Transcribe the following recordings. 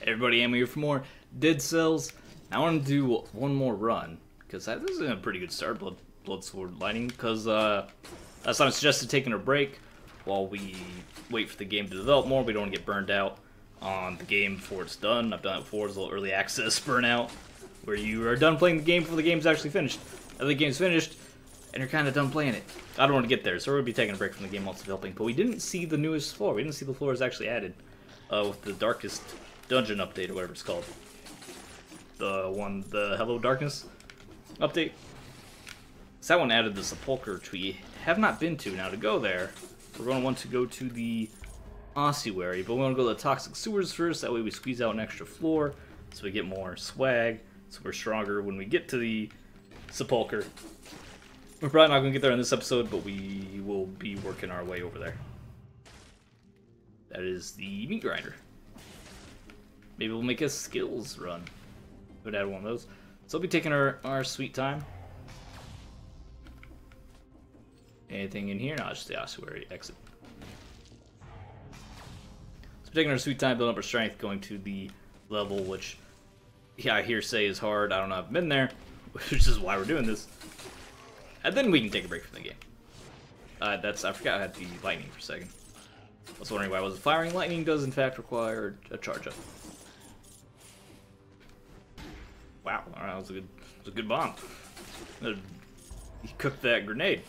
Everybody, Ammo here for more Dead Cells. I want to do one more run, because this is a pretty good start, Blood Sword Lightning, because that's why I suggested taking a break while we wait for the game to develop more. We don't want to get burned out on the game before it's done. I've done it before, it's a little early access burnout, where you are done playing the game before the game's actually finished. And the game's finished, and you're kind of done playing it. I don't want to get there, so we're going to be taking a break from the game while it's developing. But we didn't see the newest floor. We didn't see the floors actually added with the Darkest Dungeon update, or whatever it's called. The Hello Darkness update. So that one added the sepulcher, which we have not been to. Now to go there, we're going to want to go to the ossuary, but we want to go to the toxic sewers first. That way we squeeze out an extra floor, so we get more swag, so we're stronger when we get to the sepulcher. We're probably not going to get there in this episode, but we will be working our way over there. That is the meat grinder. Maybe we'll make a skills run. We'd add one of those. So we'll be taking our sweet time. Anything in here? No, it's just the ossuary exit. So we're taking our sweet time, building up our strength, going to the level which, yeah, I hear say is hard. I don't know, I've been there, which is why we're doing this. And then we can take a break from the game. I forgot I had the lightning for a second. I was wondering why I wasn't firing. Lightning does in fact require a charge up. Wow, alright, that was a good bomb. He cooked that grenade.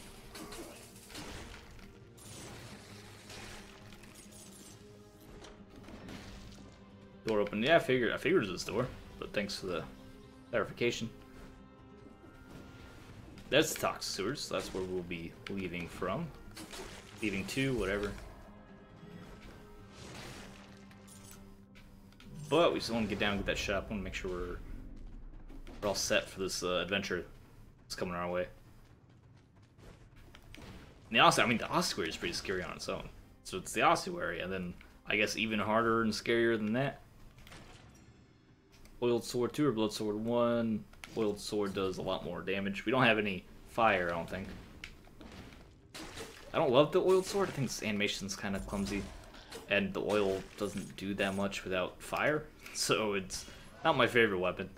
Door open. Yeah, I figured it was this door, but thanks for the clarification. That's the toxic sewers. That's where we'll be leaving from. Leaving to, whatever. But we still want to get down and get that shop. I want to make sure we're all set for this adventure that's coming our way. And the ossuary is pretty scary on its own. So it's the ossuary, and then I guess even harder and scarier than that. Oiled Sword 2 or Blood Sword 1. Oiled Sword does a lot more damage. We don't have any fire, I don't think. I don't love the Oiled Sword. I think its animation's kind of clumsy. And the oil doesn't do that much without fire. So it's not my favorite weapon.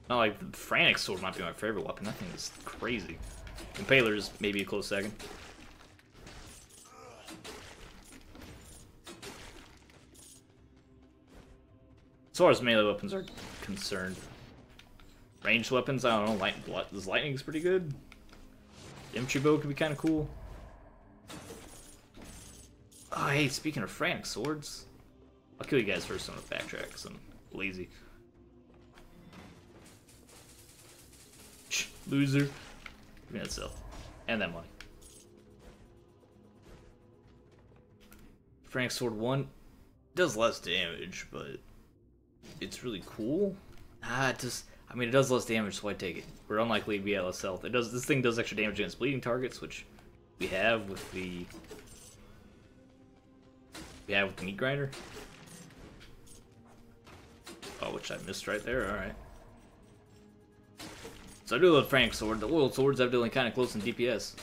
Not like the Frantic Sword might be my favorite weapon. That thing is crazy. Impaler's maybe a close second. As far as melee weapons are concerned, ranged weapons, I don't know. This lightning's pretty good. Infantry bow could be kind of cool. Oh, hey, speaking of frantic swords, I'll kill you guys first on the backtrack because I'm lazy. Shh, loser. Give me that stuff. And that money. Frantic Sword 1 does less damage, but it's really cool. It does less damage, so I take it. We're unlikely to be at less health. This thing does extra damage against bleeding targets, which we have with the meat grinder. Oh, which I missed right there. All right. So I do love Frantic Sword. The Oiled Sword's evidently kind of close in DPS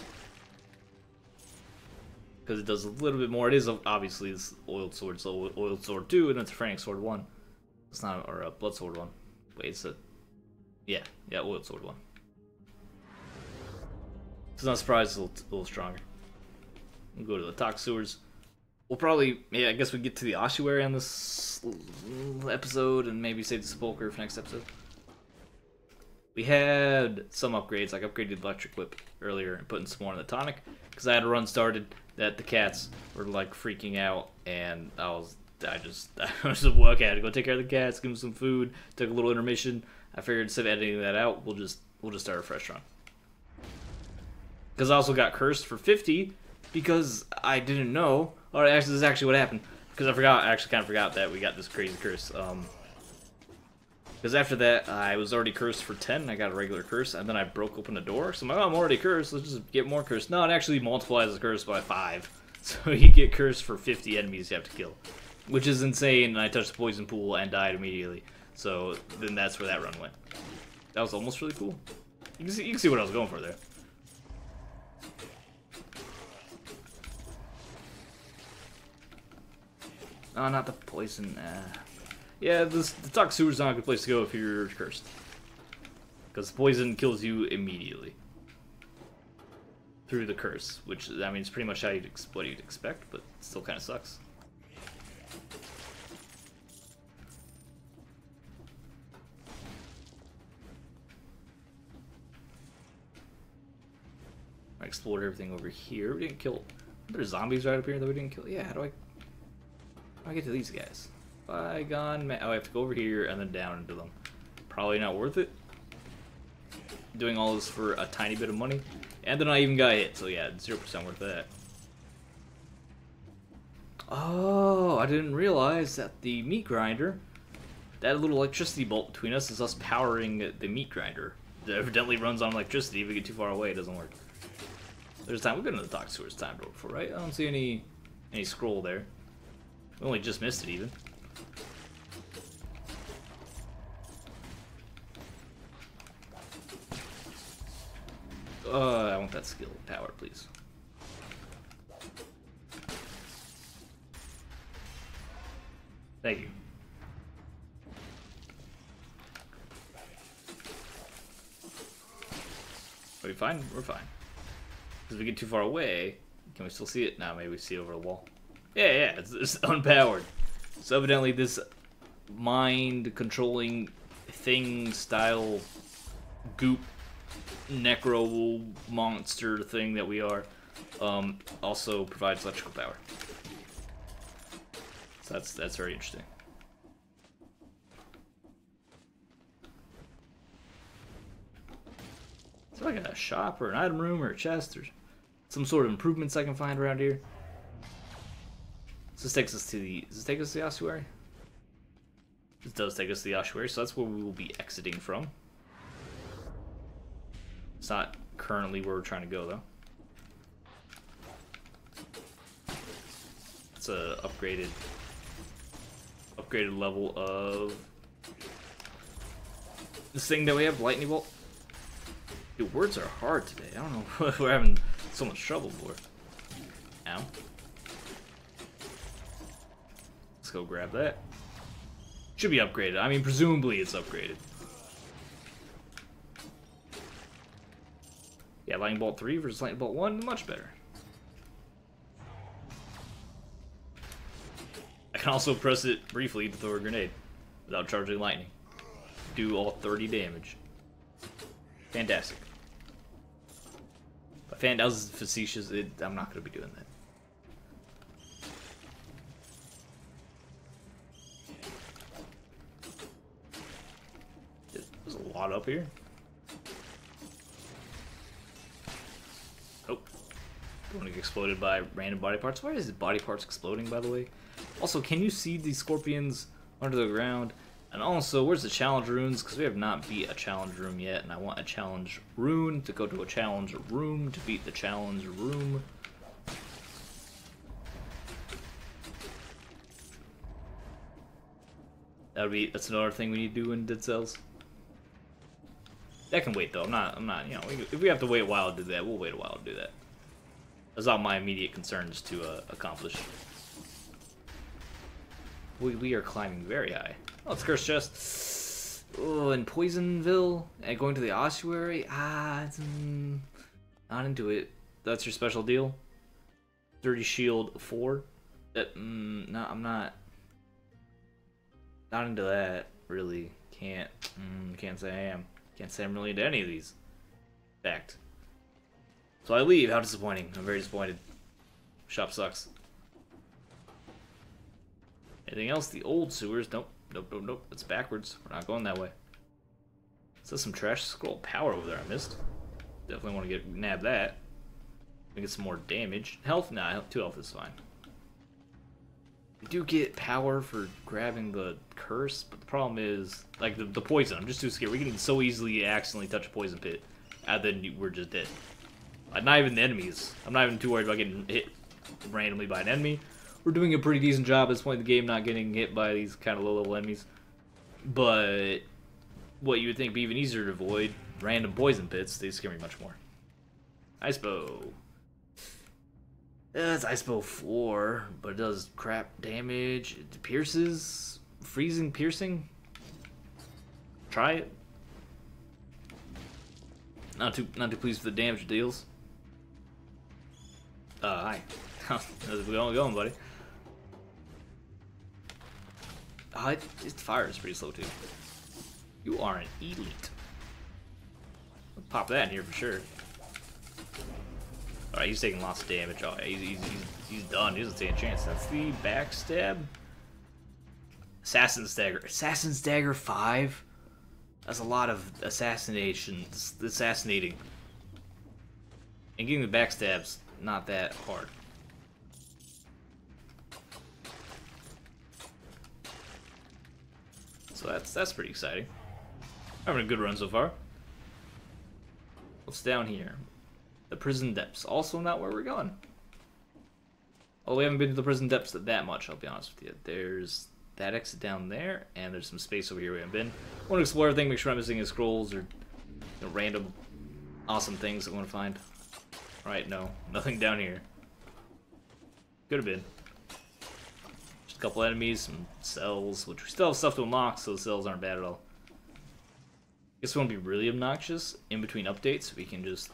because it does a little bit more. It is obviously this Oiled Sword, so Oiled Sword 2, and it's Frantic Sword 1. It's not, or Blood Sword 1. Wait, it's yeah, Oiled Sword 1. So not surprised, it's a little stronger. We'll go to the toxic sewers. We'll probably, I guess we get to the ossuary on this episode, and maybe save the sepulcher for next episode. We had some upgrades, like upgraded the electric whip earlier and putting some more in the tonic, because I had a run started that the cats were like freaking out, and I just okay, I had to go take care of the cats, give them some food, took a little intermission. I figured instead of editing that out, we'll just start a fresh run. Because I also got cursed for 50 because I didn't know. Or actually, this is actually what happened. Because I actually kind of forgot that we got this crazy curse. Because after that, I was already cursed for 10. I got a regular curse, and then I broke open a door. So I'm like, oh, I'm already cursed. Let's just get more cursed. No, it actually multiplies the curse by 5. So you get cursed for 50 enemies you have to kill. Which is insane, and I touched the poison pool and died immediately. So then that's where that run went. That was almost really cool. You can see what I was going for there. Oh, not the poison. Yeah, the toxic sewer's not a good place to go if you're cursed. Because poison kills you immediately. Through the curse, which, I mean, it's pretty much what you'd expect, but still kind of sucks. I explored everything over here. We didn't kill... There's zombies right up here that we didn't kill. Yeah, how do I get to these guys? Bygone man. Oh, I have to go over here and then down into them. Probably not worth it. Doing all this for a tiny bit of money. And then I even got hit, so yeah, 0% worth that. Oh, I didn't realize that the meat grinder, that little electricity bolt between us is us powering the meat grinder. It evidently runs on electricity. If we get too far away, it doesn't work. There's time. We've been in the dock sewers time before, right? I don't see any scroll there. We only just missed it even. I want that skill power, please. Thank you. Are we fine? We're fine. Because if we get too far away, can we still see it? No, maybe we see it over the wall. Yeah, it's unpowered. So evidently this mind-controlling thing-style goop necro monster thing that we are also provides electrical power. So that's very interesting. Is there like a shop or an item room or a chest or some sort of improvements I can find around here? So this takes us to the... Does this take us to the ossuary? This does take us to the ossuary, so that's where we will be exiting from. It's not currently where we're trying to go, though. It's a upgraded level of this thing that we have, lightning bolt. Dude, words are hard today. I don't know what we're having so much trouble for. Ow. Let's go grab that. Should be upgraded. I mean, presumably it's upgraded. Yeah, Lightning Bolt 3 versus Lightning Bolt 1, much better. I can also press it briefly to throw a grenade without charging lightning. Do all 30 damage. Fantastic. But that was facetious. I'm not going to be doing that. There's a lot up here. Oh. Going to get exploded by random body parts. Why is body parts exploding, by the way? Also, can you see these scorpions under the ground? And also, where's the challenge runes? Because we have not beat a challenge room yet, and I want a challenge rune to go to a challenge room to beat the challenge room. That's another thing we need to do in Dead Cells. That can wait though. I'm not, you know, if we have to wait a while to do that, we'll wait a while to do that. That's not my immediate concerns to accomplish. We are climbing very high. Oh, it's Cursed Chest. Oh, in Poisonville and going to the ossuary. Not into it. That's your special deal. 30 shield 4. That no, I'm not into that. Really, can't say I am. Can't say I'm really into any of these. Fact. So I leave. How disappointing. I'm very disappointed. Shop sucks. Anything else? The old sewers? Nope. Nope. It's backwards. We're not going that way. Is there some trash scroll power over there I missed? Definitely want to nab that. We get some more damage. Health? Nah, 2 health is fine. We do get power for grabbing the curse, but the problem is, like, the poison. I'm just too scared. We can so easily accidentally touch a poison pit, and then we're just dead. Not even the enemies. I'm not even too worried about getting hit randomly by an enemy. We're doing a pretty decent job at this point in the game, not getting hit by these kind of low-level enemies. But what you would think would be even easier to avoid, random poison pits, they scare me much more. Ice bow. It's Ice Bow 4, but it does crap damage. It pierces, freezing, piercing. Try it. Not too pleased with the damage it deals. Hi. How's it going, buddy? Its fire is pretty slow too. You are an elite. I'll pop that in here for sure. Alright, he's taking lots of damage. Oh, he's done. He doesn't take a chance. That's the backstab. Assassin's Dagger. Assassin's Dagger 5? That's a lot of assassinating. And getting the backstab's not that hard. So that's pretty exciting. Having a good run so far. What's down here? The prison depths. Also not where we're going. Oh, we haven't been to the prison depths that much, I'll be honest with you. There's that exit down there, and there's some space over here we haven't been. I want to explore everything, make sure I'm missing any scrolls or random awesome things I want to find. Right, no. Nothing down here. Could have been. Just a couple enemies, some cells, which we still have stuff to unlock, so the cells aren't bad at all. Guess we won't be really obnoxious. In between updates, we can just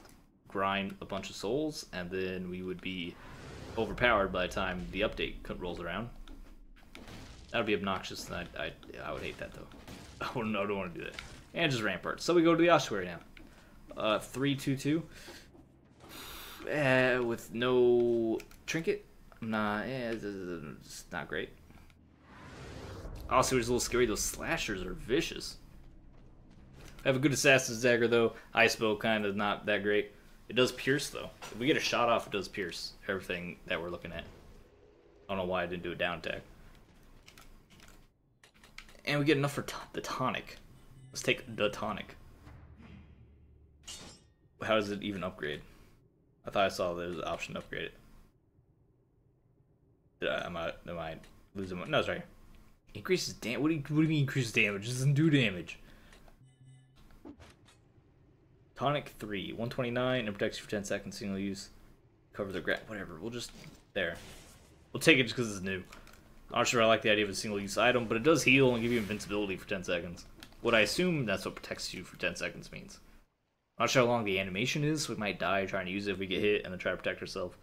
grind a bunch of souls, and then we would be overpowered by the time the update rolls around. That would be obnoxious, and I would hate that, though. I don't want to do that. And just ramparts. So we go to the ossuary now. 322. With no trinket. It's not great. Ossuary's a little scary. Those slashers are vicious. I have a good Assassin's Dagger, though. Ice Bow kind of not that great. It does pierce, though. If we get a shot off, it does pierce everything that we're looking at. I don't know why I didn't do a down attack. And we get enough for the tonic. Let's take the tonic. How does it even upgrade? I thought I saw there was an option to upgrade it. Am I losing my... No, it's right here. Increases damage. What do you mean increases damage? It doesn't do damage. Tonic 3, 129, and protects you for 10 seconds, single use. Cover the ground. Whatever. We'll just... There. We'll take it just because it's new. I'm not sure I like the idea of a single-use item, but it does heal and give you invincibility for 10 seconds. What I assume that's what protects you for 10 seconds means. I'm not sure how long the animation is, so we might die trying to use it if we get hit and then try to protect ourselves.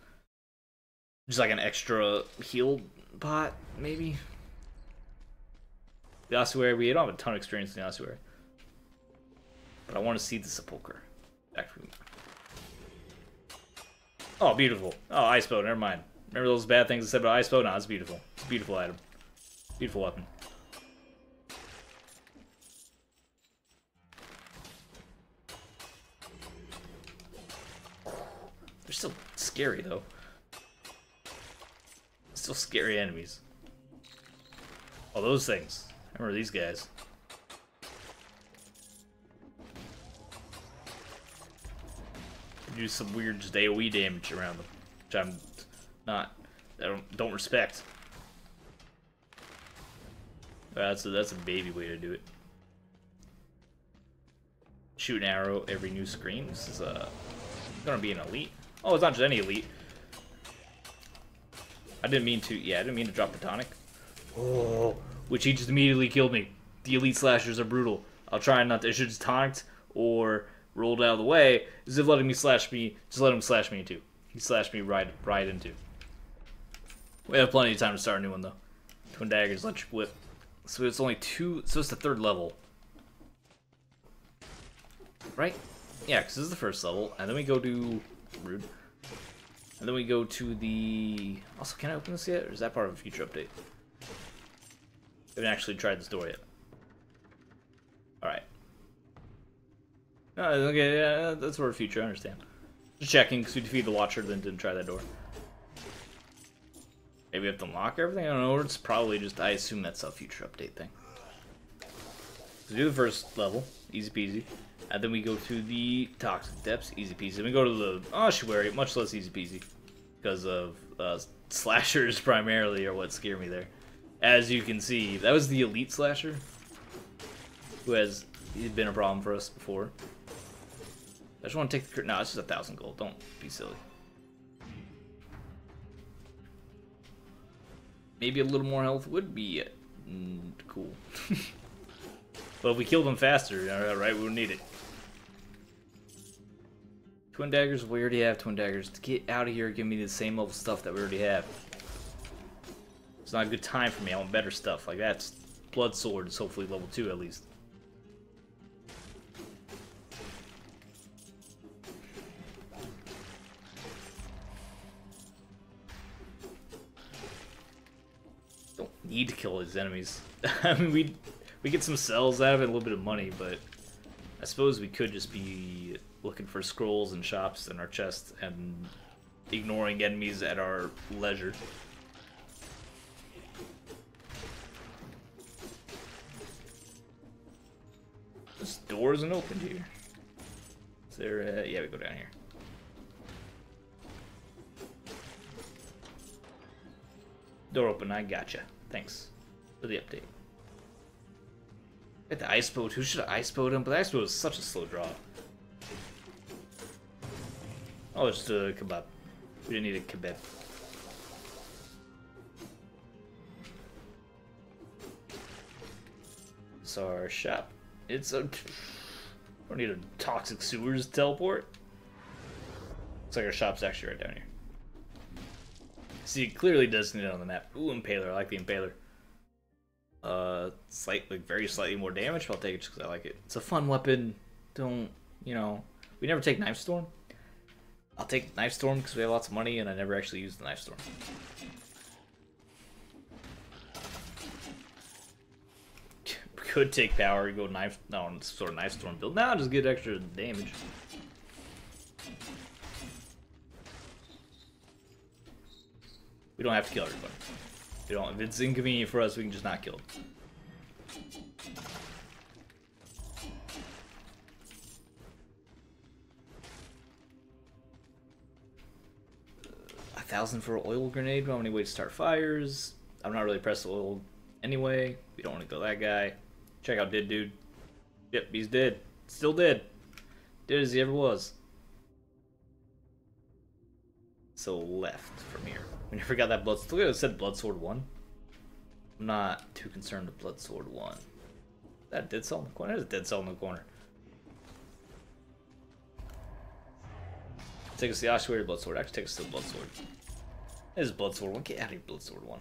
Just like an extra heal pot, maybe? The ossuary, we don't have a ton of experience in the ossuary. But I want to see the sepulcher. Actually. Oh, beautiful. Oh, Ice Bow, never mind. Remember those bad things I said about Ice Bow? No, it's beautiful. It's a beautiful item. Beautiful weapon. They're still scary, though. Still scary enemies. Oh, those things. I remember these guys. They do some weird just AoE damage around them, which I don't respect. That's a baby way to do it. Shoot an arrow every new screen. This is gonna be an elite. Oh, it's not just any elite. I didn't mean to drop the tonic. Oh, which he just immediately killed me. The elite slashers are brutal. I'll try not to. I should just tonicked or rolled out of the way. Instead of letting me slash me, just let him slash me in two. He slashed me right into. We have plenty of time to start a new one though. Twin daggers, electric whip. So it's only two. So it's the third level, right? Yeah, because this is the first level, and then we go to rude. And then we go to the... Also, can I open this yet? Or is that part of a future update? I haven't actually tried this door yet. Alright. Okay, yeah, that's for a future, I understand. Just checking, because we defeated the Watcher, then didn't try that door. Maybe we have to unlock everything? I don't know, or it's probably just... I assume that's a future update thing. So we do the first level, easy peasy. And then we go to the Toxic Depths, easy peasy. Then we go to the Ossuary, much less easy peasy. Because of slashers primarily are what scare me there. As you can see, that was the elite slasher. Who has been a problem for us before. I just want to take the... No, it's just 1,000 gold. Don't be silly. maybe a little more health would be cool. But if we killed them faster, right, we would need it. Twin daggers, we already have twin daggers. To get out of here, give me the same level stuff that we already have. It's not a good time for me. I want better stuff. Like that's blood sword is hopefully level 2 at least. Don't need to kill these enemies. I mean, we get some cells out of it, a little bit of money, but I suppose we could just be looking for scrolls and shops in our chest and ignoring enemies at our leisure. This door isn't opened here. Is there? Yeah, we go down here. Door open. I gotcha. Thanks for the update. At the ice boat. Who should have ice boat him? But the ice boat is such a slow draw. Oh, just a kebab. We didn't need a kebab. So our shop. It's a. Don't need a toxic sewers teleport. Looks like our shop's actually right down here. See, it clearly designated on the map. Ooh, impaler. I like the impaler. Very slightly more damage, but I'll take it just because I like it. It's a fun weapon. Don't, you know, we never take Knife Storm. I'll take Knife Storm because we have lots of money, and I never actually use the Knife Storm. Could take power, go Knife, no, sort of Knife Storm build. Now just get extra damage. We don't have to kill everybody. We don't. If it's inconvenient for us, we can just not kill them. 1,000 for an oil grenade. We don't have any way to start fires. I'm not really pressed oil anyway. We don't want to go that guy. Check out Dead Dude. Yep, he's dead. Still dead. Dead as he ever was. So left from here. We never got that blood. Look at it said Blood Sword 1. I'm not too concerned with Blood Sword 1. Is that a dead cell in the corner? There's a dead cell in the corner. Take us to the ossuary or Blood Sword. Actually, take us to the Blood Sword. This is Blood Sword 1. Get out of here, Blood Sword 1.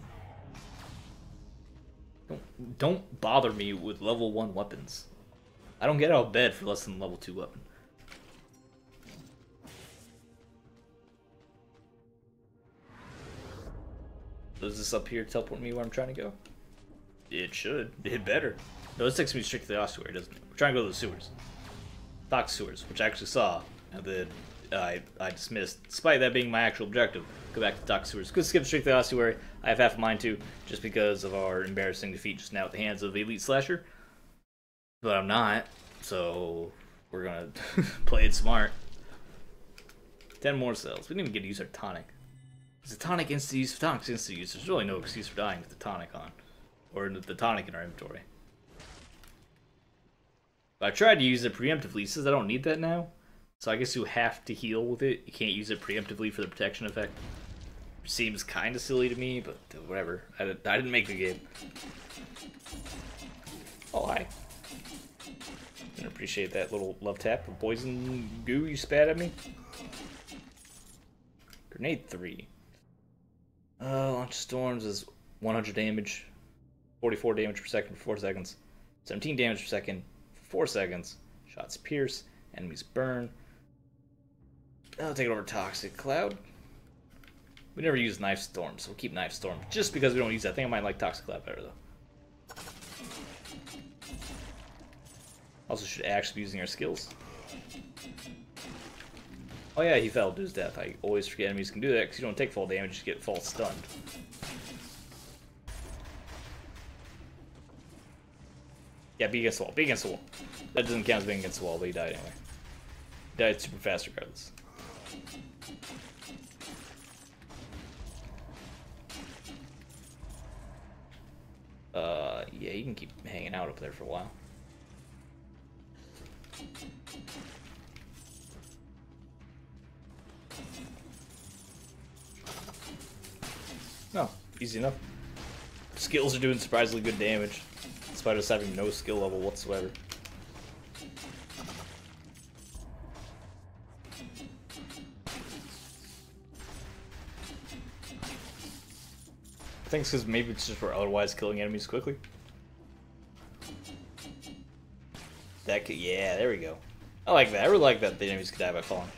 Don't bother me with level 1 weapons. I don't get out of bed for less than level 2 weapon. Does this up here teleport me where I'm trying to go? It should. It better. No, this takes me straight to the ossuary, doesn't it? We're trying to go to the sewers. Dock sewers, which I actually saw, and then I dismissed, despite that being my actual objective. Go back to dock sewers. Could skip straight to the ossuary. I have half of mine too, just because of our embarrassing defeat just now at the hands of Elite Slasher. But I'm not, so we're gonna play it smart. 10 more cells. We didn't even get to use our tonic. Is the tonic instant use? Tonic's instant use. There's really no excuse for dying with the tonic on, or the tonic in our inventory. But I tried to use it preemptively. It says I don't need that now, so I guess you have to heal with it. You can't use it preemptively for the protection effect. Which seems kind of silly to me, but whatever. I didn't make the game. Oh, hi. Didn't appreciate that little love tap of poison goo you spat at me. Grenade 3. Launch storms is 100 damage, 44 damage per second for 4 seconds, 17 damage per second for 4 seconds. Shots pierce, enemies burn. I'll take it over Toxic Cloud. We never use Knife Storm, so we'll keep Knife Storm just because we don't use that. I think I might like Toxic Cloud better though. Also, should actually be using our skills. Oh yeah, he fell to his death. I always forget enemies can do that because you don't take fall damage, you get fall stunned. Yeah, be against the wall. Be against the wall. That doesn't count as being against the wall, but he died anyway. He died super fast regardless. Yeah, you can keep hanging out up there for a while. No, easy enough. skills are doing surprisingly good damage, despite us having no skill level whatsoever. I think it's because maybe it's just we're otherwise killing enemies quickly. That could, yeah, there we go. I like that. I really like that the enemies could die by falling.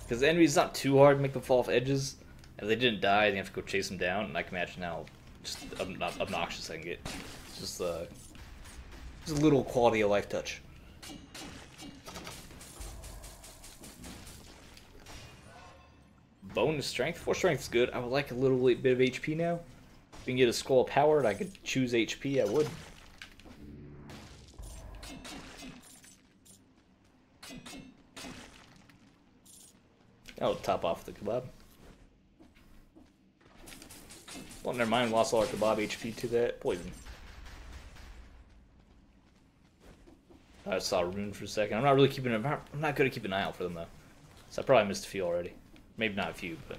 Because the enemies, not too hard to make them fall off edges. If they didn't die, then you have to go chase them down. And I can imagine how just obnoxious I can get. It's just a little quality of life touch. Bonus strength. 4 strength is good. I would like a little bit of HP now. If we can get a scroll of power and I could choose HP, I would. I'll top off the kebab. Well, never mind. Lost all our kebab HP to that poison. I saw a rune for a second. I'm not really keeping. I'm not good at keeping an eye out for them though. So I probably missed a few already. Maybe not a few, but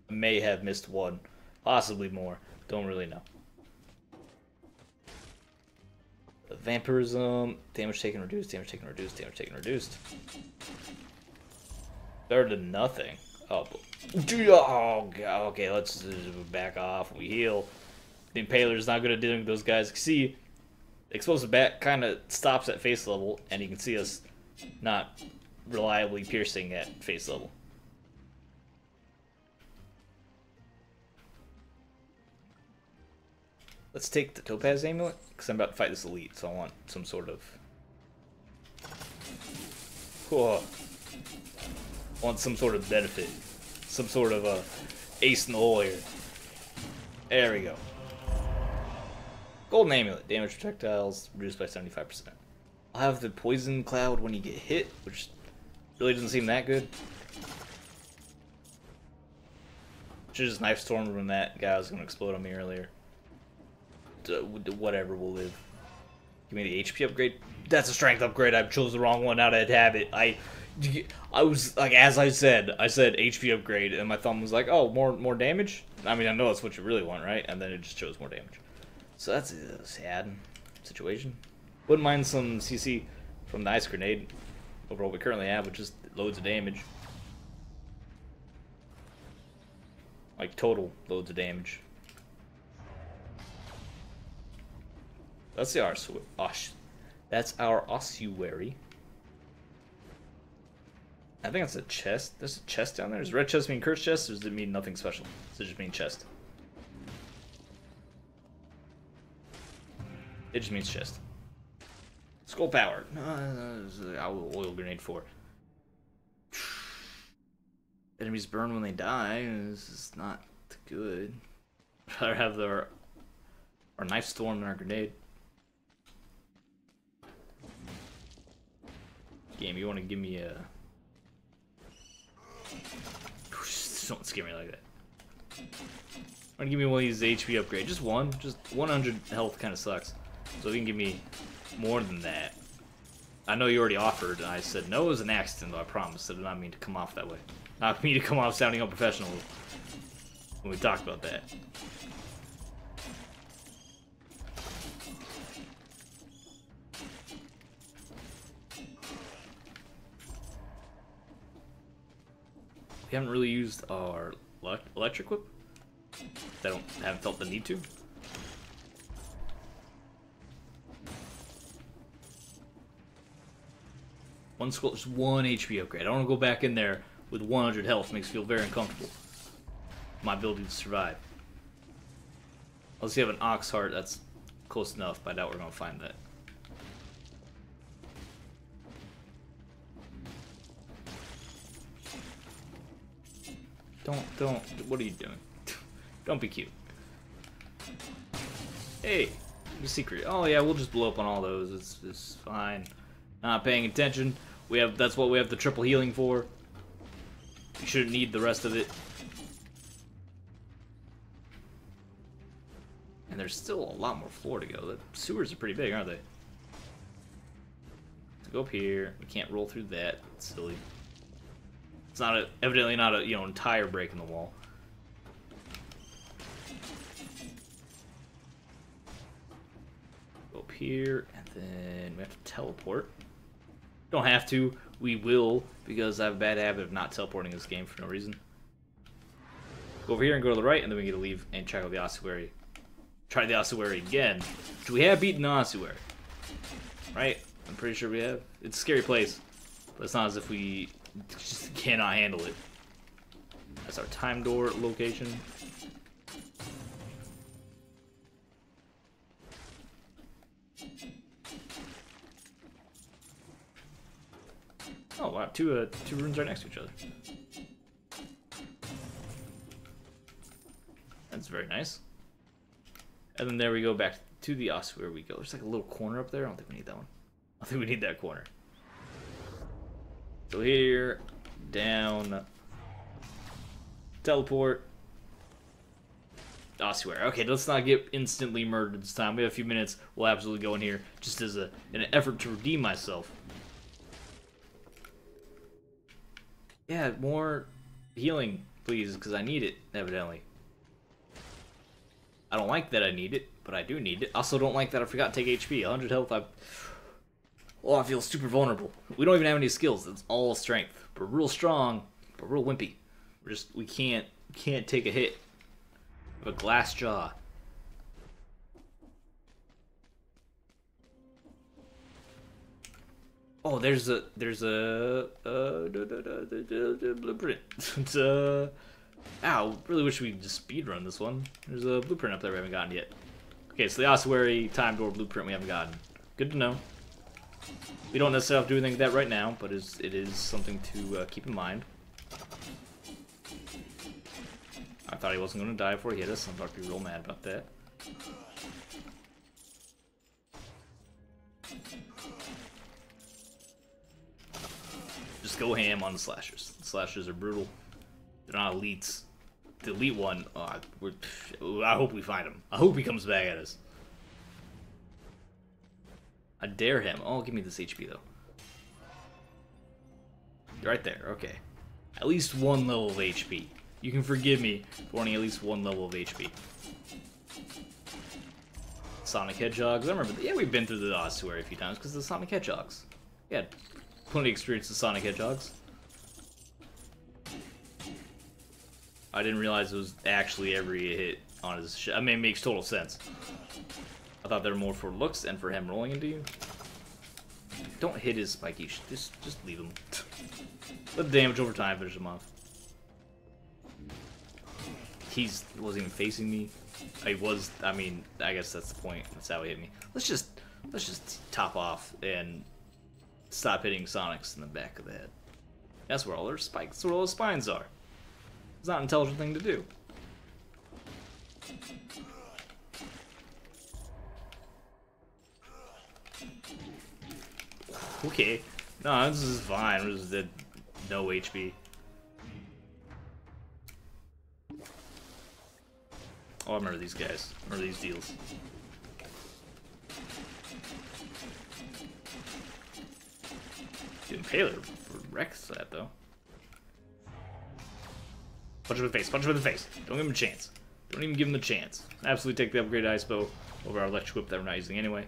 I may have missed one, possibly more. Don't really know. Vampirism, damage taken reduced, damage taken reduced, damage taken reduced. Better than nothing. Oh, God. Okay, let's back off. We heal. The Impaler's not good at dealing with those guys. See, explosive bat kind of stops at face level, and you can see us not reliably piercing at face level. Let's take the Topaz Amulet, because I'm about to fight this elite, so I want some sort of... Whoa. I want some sort of benefit. Some sort of ace in the hole here. There we go. Golden Amulet. Damage projectiles reduced by 75%. I'll have the Poison Cloud when you get hit, which really doesn't seem that good. Should just Knife Storm when that guy was going to explode on me earlier. Whatever, we'll live. Give me the HP upgrade. That's a strength upgrade. I chose the wrong one out of habit. I was like, as I said HP upgrade, and my thumb was like, oh, more damage. I mean, I know that's what you really want, right? And then it just chose more damage. So that's a sad situation. Wouldn't mind some CC from the ice grenade over what we currently have, which is loads of damage. Like total loads of damage. That's our ossuary. I think that's a chest. There's a chest down there. Does red chest mean cursed chest, or does it mean nothing special? Does it just mean chest? It just means chest. Skull power. Oil grenade 4. Enemies burn when they die. This is not good. I'd rather have our knife storm than our grenade. Game, you want to give me a... Don't scare me like that. Want to give me one of these HP upgrades? Just one. Just 100 health kind of sucks. So if you can give me more than that. I know you already offered, and I said no, it was an accident, though, I promise. I did not mean to come off that way. Not mean to come off sounding unprofessional when we talked about that. We haven't really used our electric whip. Haven't felt the need to. One skull, just 1 HP upgrade. I don't want to go back in there with 100 health. Makes me feel very uncomfortable. My ability to survive. Unless you have an ox heart, that's close enough, but I doubt we're going to find that. Don't, what are you doing? Don't be cute. Hey, the secret. Oh yeah, we'll just blow up on all those. It's fine. Not paying attention. That's what we have the triple healing for. You shouldn't need the rest of it. And there's still a lot more floor to go. The sewers are pretty big, aren't they? To go up here, we can't roll through that. It's silly. It's not evidently not a entire break in the wall. up here, and then we have to teleport. Don't have to. We will, because I have a bad habit of not teleporting this game for no reason. Go over here and go to the right, and then we get to leave and check out the ossuary. Try the ossuary again, which we have beaten the ossuary. Right? I'm pretty sure we have. It's a scary place, but it's not as if we just cannot handle it. That's our time door location. Oh wow, two rooms right next to each other. That's very nice. And then there we go back to the ossuary we go. There's like a little corner up there. I don't think we need that one. I think we need that corner. So here, down, teleport, ossuary. Okay, let's not get instantly murdered this time. We have a few minutes. We'll absolutely go in here just as an effort to redeem myself. Yeah, more healing, please, because I need it, evidently. I don't like that I need it, but I do need it. Also don't like that I forgot to take HP. 100 health, I feel super vulnerable. We don't even have any skills. It's all strength. We're real strong, but real wimpy. We can't take a hit. We have a glass jaw. Oh, there's a blueprint. It's ow, really wish we could just speedrun this one. There's a blueprint up there we haven't gotten yet. Okay, so the ossuary time door blueprint we haven't gotten. Good to know. We don't necessarily have to do anything with that right now, but it is something to keep in mind. I thought he wasn't going to die before he hit us. I'm about to be real mad about that. Just go ham on the slashers. The slashers are brutal. They're not elites. The elite one, I hope we find him. I hope he comes back at us. I dare him. Oh, give me this HP, though. You're right there. Okay. At least one level of HP. You can forgive me for wanting at least one level of HP. Sonic Hedgehogs. I remember, yeah, we've been through the ossuary a few times because of the Sonic Hedgehogs. Yeah, plenty of experience with Sonic Hedgehogs. I didn't realize it was actually every hit on his shit. I mean, it makes total sense. I thought they were more for looks and for him rolling into you. Don't hit his spiky. Just leave him. Let the damage over time finish him off. He wasn't even facing me. I was. I mean, I guess that's the point. That's how he hit me. Let's just top off and stop hitting Sonics in the back of the head. That's where all their spikes. That's where all the spines are. It's not an intelligent thing to do. Okay. No, this is fine. We're just dead. No HP. Oh, I remember these guys. I remember these deals. Dude, Impaler wrecks that, though. Punch him in the face. Punch him in the face. Don't give him a chance. Don't even give him the chance. Absolutely take the upgrade ice bow over our electric whip that we're not using anyway.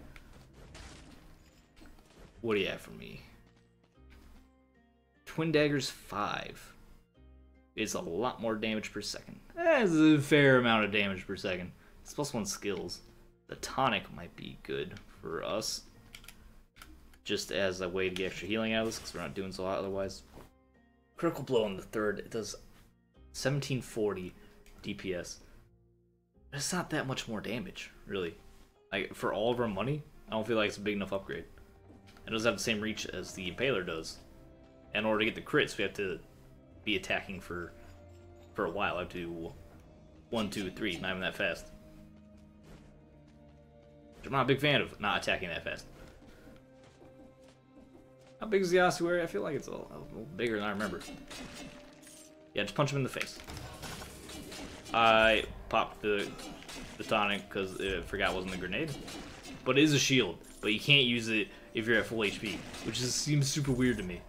What do you have for me? Twin Daggers 5. It's a lot more damage per second. That's a fair amount of damage per second. It's +1 skills. The tonic might be good for us. Just as a way to get extra healing out of this, because we're not doing so hot otherwise. Critical blow on the third. It does 1740 DPS. It's not that much more damage, really. Like, for all of our money, I don't feel like it's a big enough upgrade. It doesn't have the same reach as the Impaler does. In order to get the crits, we have to be attacking for a while. I have to do 1, 2, 3, not even that fast. Which I'm not a big fan of not attacking that fast. How big is the ossuary? I feel like it's a little bigger than I remember. Yeah, just punch him in the face. I popped the tonic because I forgot it wasn't a grenade. But it is a shield. But you can't use it if you're at full HP, which seems super weird to me.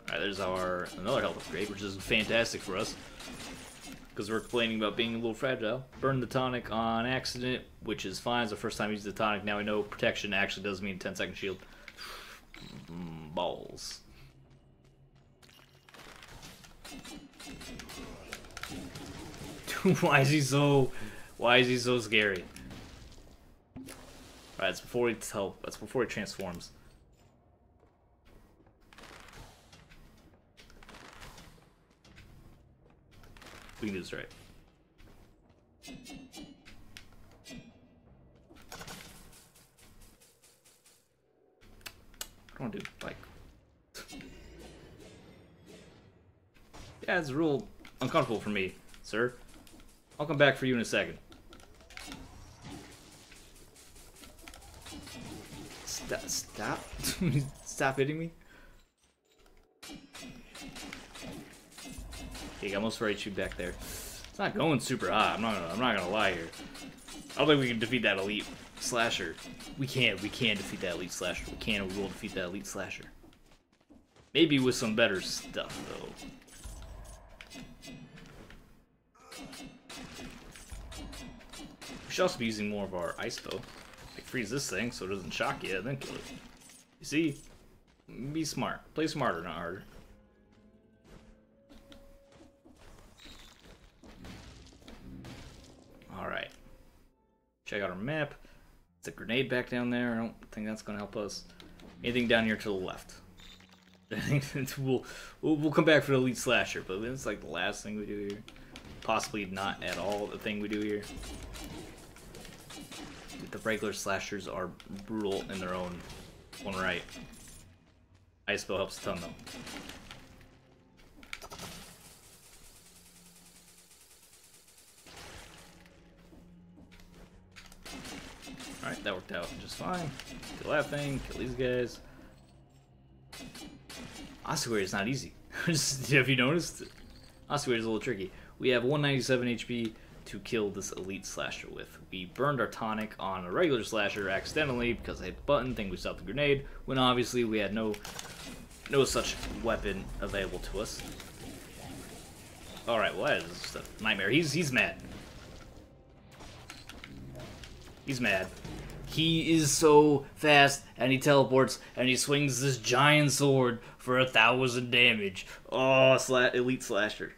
Alright, there's another health upgrade, which is fantastic for us. because we're complaining about being a little fragile. Burn the tonic on accident, which is fine. It's the first time we use the tonic. Now we know protection actually does mean 10-second shield. Balls. Why is he so scary? Alright, that's before he transforms. We can do this right. I don't want to do, like... Yeah, it's real uncomfortable for me, sir. I'll come back for you in a second. Stop. Stop hitting me. Okay, got most of our HP back there. It's not going super hot. I'm not gonna lie here. I don't think we can defeat that elite slasher. We can defeat that elite slasher. We will defeat that elite slasher. Maybe with some better stuff though. We should also be using more of our ice bow. Like freeze this thing so it doesn't shock you and then kill it. You see? Be smart. Play smarter, not harder. Alright. Check out our map. It's a grenade back down there. I don't think that's going to help us. Anything down here to the left. I think we'll come back for the elite slasher, but it's like the last thing we do here. Possibly not at all the thing we do here. The regular slashers are brutal in their own right. Ice bow helps a ton though. Alright, that worked out just fine. Kill that thing, kill these guys. Ossuary is not easy. Have you noticed? Ossuary is a little tricky. We have 197 HP to kill this elite slasher with. We burned our tonic on a regular slasher accidentally because I hit the button, think we stopped the grenade, when obviously we had no such weapon available to us. Alright, well that is just a nightmare. He's mad. He's mad. He is so fast, and he teleports, and he swings this giant sword for 1,000 damage. Oh, elite slasher.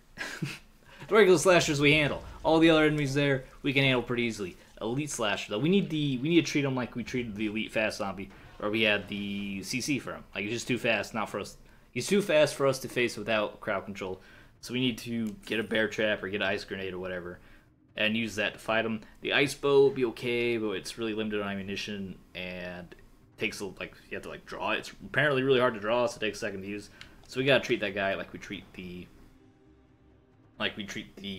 The regular slashers we handle. All the other enemies there we can handle pretty easily. Elite slasher though, we need to treat him like we treated the elite fast zombie, or we had the CC for him. Like he's just too fast, not for us. He's too fast for us to face without crowd control. So we need to get a bear trap or get an ice grenade or whatever, and use that to fight him. The ice bow would be okay, but it's really limited on ammunition and takes you have to draw it. It's apparently really hard to draw, so it takes a second to use. So we gotta treat that guy like we treat the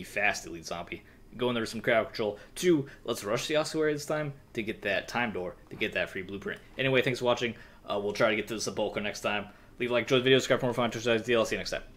fast elite zombie. Go in there with some crowd control. 2, let's rush the ossuary this time to get that time door, to get that free blueprint. Anyway, thanks for watching. We'll try to get to the sepulcher next time. Leave a like, enjoy the video, subscribe for more fun, I'll see you next time.